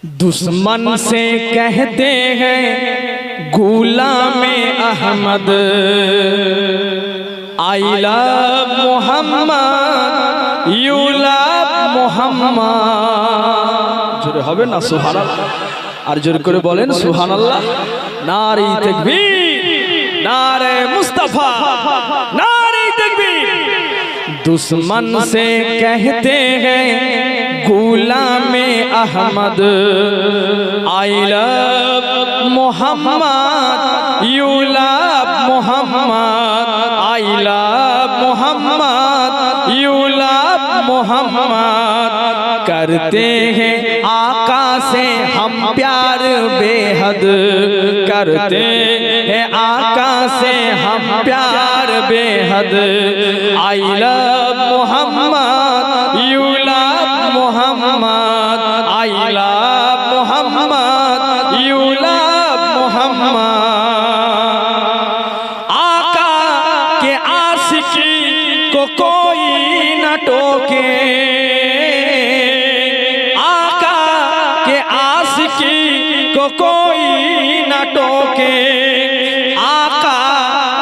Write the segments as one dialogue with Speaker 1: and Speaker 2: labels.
Speaker 1: दुश्मन से कहते हैं Ghulam Ahmad, I love Mohammad, you love Mohammed. जोरे হবে না সুবহানাল্লাহ? আর জোর করে বলেন সুবহানাল্লাহ। নারে তাকবীর, नारे मुस्तफा, नारे तकबीर। दुश्मन से कहते हैं Ghulam Ahmad, I love Mohammad, you love Mohammad, I love Mohammad, you love Mohammed. करते हैं आका से हम प्यार बेहद, करते हैं आका से हम प्यार बेहद, I love Mohammad, you love Mohammad, I love Mohammad, you love Muhammad. आका के आशिकी को कोई न टोके, आका के आशिकी को कोई न टोके, आका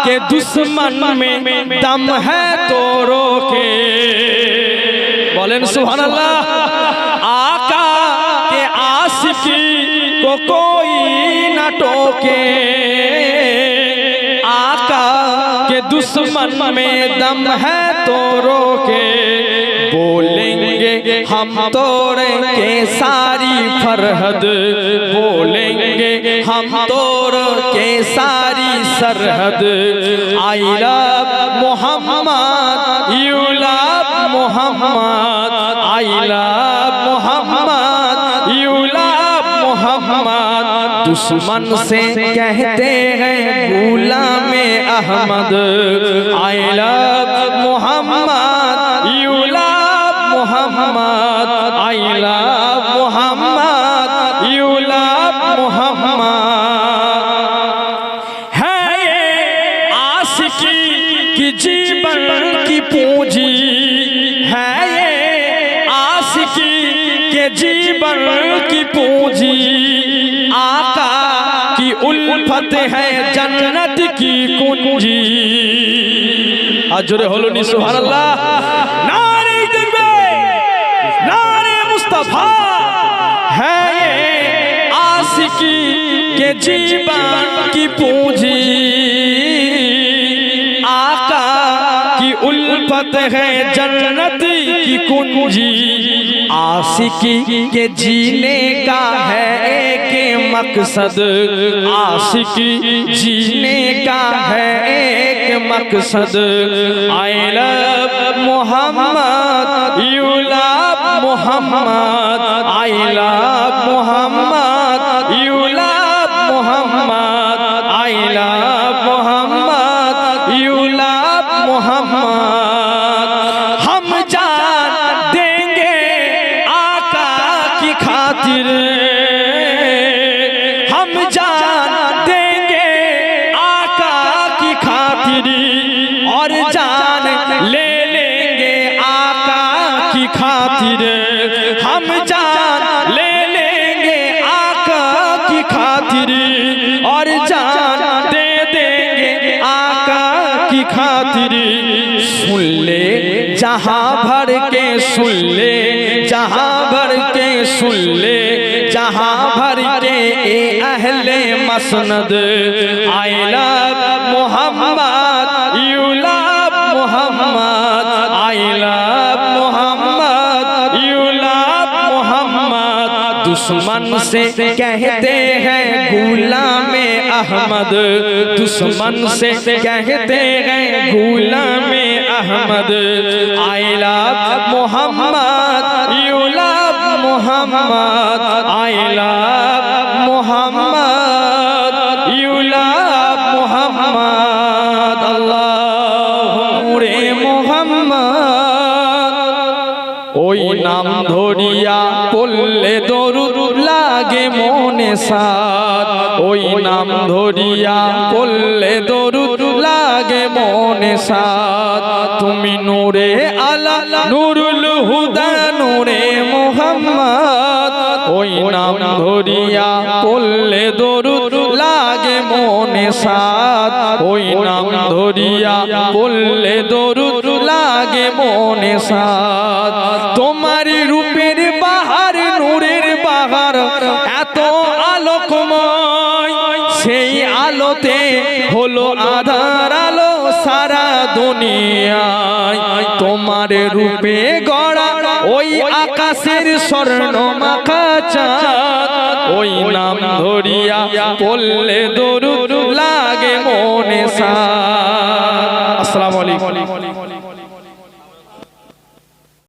Speaker 1: के दुश्मन में दम है तो रोके। बोलें सुभानअल्लाह। आका के आशिकी को कोई न टोके, आका के दुश्मन में दम है तो रोके। बोलेंगे हम तोड़ेंगे सारी फरहद, बोलेंगे हम तोड़ेंगे सारी सरहद, I love Mohammad, you love Mohammad, I love Mohammad, you love Mohammed. दुश्मन से कहते हैं Ghulam Ahmad, I love Mohammad, you love Mohammad, I love Mohammad, you love Mohammed. है ये आशिकी की जीवन की पूंजी, है ये आशिकी के जीवन की पूंजी, आका की उल्फत है जन्नत की कुंजी। अजरे होलो नी सुभानअल्लाह। नारे तकबीर, नारे मुस्तफा। है ये आशिकी के जीवन की पूंजी, आका की उल्फत है जन्नत की कुंजी। आशिकी के जीने का है एक मकसद, आशिकी जीने का है एक मकसद, I love Mohammad, you love Mohammad, I love Mohammad, you love Mohammad, I love Mohammad, you love Muhammad. हम जान देंगे आका की खातिर, हम जान देंगे आका की खातिर, और जान ले लेंगे आका की खातिर। हम जान ले लेंगे आका की खातिर, और जान दे देंगे आका की खातिर। सुन ले जहां भर के, सुन ले जहां भर के, सुन ले जहां भर के ए अहले मसनद, I love Mohammad, you love Mohammad, I love Mohammad, you love Mohammed. दुश्मन से कहते हैं गुलाम अहमद, दुश्मन से कहते हैं Ghulam Ahmad, I love Mohammad, you love Mohammad, I love Mohammad, you love Mohammed. अल्लाहुम्मा रे मोहम्मद। ওই নাম ধরিয়া পড়লে দরুদ লাগে মনে সাদ, ওই নাম ধরিয়া পড়লে দরুদ লাগে মনে সাদ। তুমি নূরে আলা নুরুল হুদা নূরে মোহাম্মদ, ওই নাম ধরিয়া পড়লে দরুদ লাগে মনে সাদ ওই নাম ধরিয়া পড়লে দরুদ লাগে মনে সাদ তোমার রূপের বাহার নূরের বাহার এত আলোকময় সেই আলোতে হলো আধার আলো সারা দুনিয়ায় তোমার রূপে গড়া ওই আকাশের স্বর্ণ মাখা চাঁদ ওই নাম ধরিয়া পড়লে দরুদ লাগে মনে সাদ